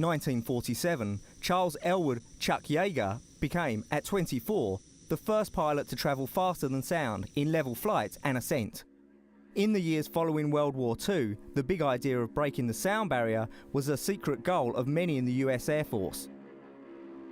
1947, Charles Elwood Chuck Yeager became, at 24, the first pilot to travel faster than sound in level flight and ascent. In the years following World War II, the big idea of breaking the sound barrier was a secret goal of many in the US Air Force.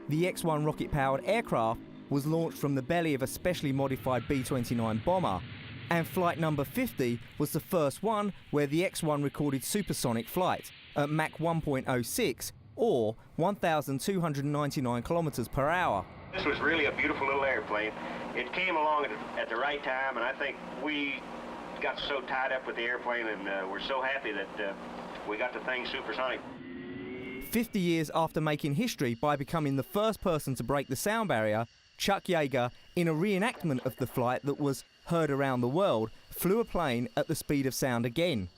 The X-1 rocket-powered aircraft was launched from the belly of a specially modified B-29 bomber, and flight number 50 was the first one where the X-1 recorded supersonic flight at Mach 1.06 or 1,299 kilometers per hour. This was really a beautiful little airplane. It came along at the right time, and I think we got so tied up with the airplane, and we're so happy that we got the thing supersonic. 50 years after making history by becoming the first person to break the sound barrier, Chuck Yeager, in a reenactment of the flight that was heard around the world, flew a plane at the speed of sound again.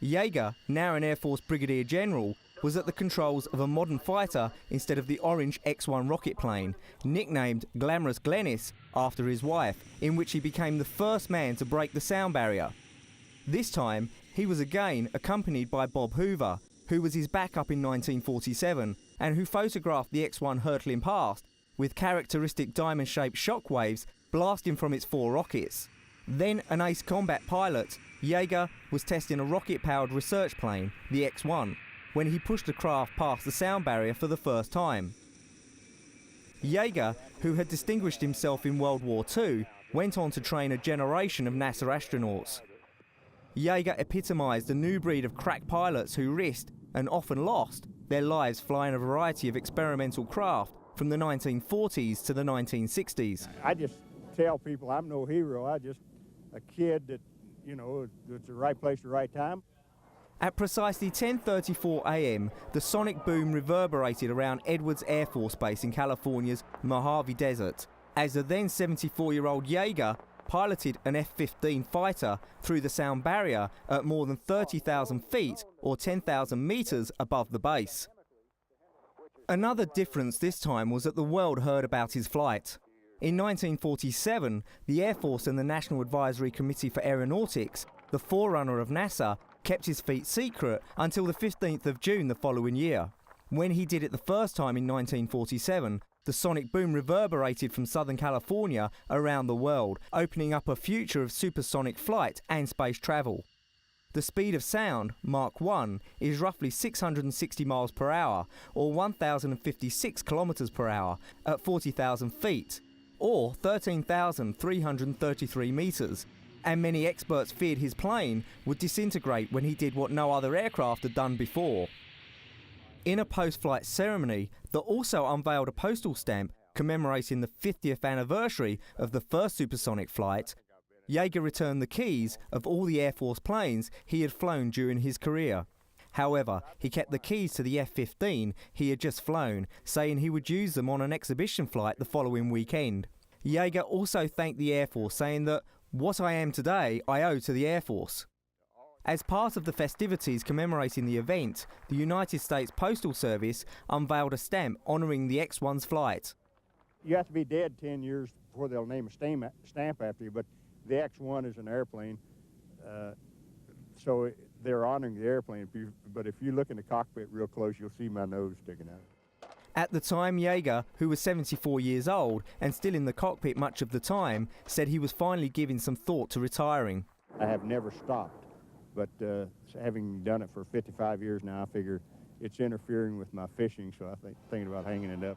Yeager, now an Air Force Brigadier General, was at the controls of a modern fighter instead of the orange X-1 rocket plane, nicknamed Glamorous Glennis after his wife, in which he became the first man to break the sound barrier. This time, he was again accompanied by Bob Hoover, who was his backup in 1947 and who photographed the X-1 hurtling past with characteristic diamond-shaped shock waves blasting from its 4 rockets. Then an ace combat pilot, Yeager was testing a rocket-powered research plane, the X-1, when he pushed the craft past the sound barrier for the first time. Yeager, who had distinguished himself in World War II, went on to train a generation of NASA astronauts. Yeager epitomised a new breed of crack pilots who risked, and often lost, their lives flying a variety of experimental craft from the 1940s to the 1960s. I just tell people I'm no hero. I'm just a kid that, it's the right place, the right time. At precisely 10:34 a.m, the sonic boom reverberated around Edwards Air Force Base in California's Mojave Desert, as the then 74-year-old Yeager piloted an F-15 fighter through the sound barrier at more than 30,000 feet or 10,000 meters above the base. Another difference this time was that the world heard about his flight. In 1947, the Air Force and the National Advisory Committee for Aeronautics, the forerunner of NASA, kept his feat secret until the 15th of June the following year. When he did it the first time in 1947, the sonic boom reverberated from Southern California around the world, opening up a future of supersonic flight and space travel. The speed of sound, Mach 1, is roughly 660 miles per hour, or 1,056 kilometers per hour, at 40,000 feet, or 13,333 meters, and many experts feared his plane would disintegrate when he did what no other aircraft had done before. In a post-flight ceremony that also unveiled a postal stamp commemorating the 50th anniversary of the first supersonic flight, Yeager returned the keys of all the Air Force planes he had flown during his career. However, he kept the keys to the F-15 he had just flown, saying he would use them on an exhibition flight the following weekend. Yeager also thanked the Air Force, saying that, "What I am today, I owe to the Air Force." As part of the festivities commemorating the event, the United States Postal Service unveiled a stamp honouring the X-1's flight. You have to be dead 10 years before they'll name a stamp after you, but the X-1 is an airplane, so they're honouring the airplane. But if you look in the cockpit real close, you'll see my nose sticking out. At the time, Yeager, who was 74 years old and still in the cockpit much of the time, said he was finally giving some thought to retiring. I have never stopped, but having done it for 55 years now, I figure it's interfering with my fishing, so I'm thinking about hanging it up.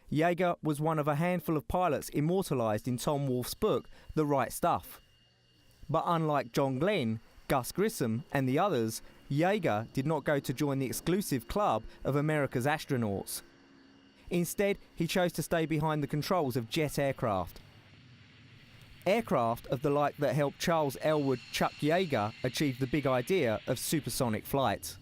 Yeager was one of a handful of pilots immortalised in Tom Wolfe's book, The Right Stuff. But unlike John Glenn, Gus Grissom and the others, Yeager did not go to join the exclusive club of America's astronauts. Instead, he chose to stay behind the controls of jet aircraft. Aircraft of the like that helped Charles Elwood Chuck Yeager achieve the big idea of supersonic flight.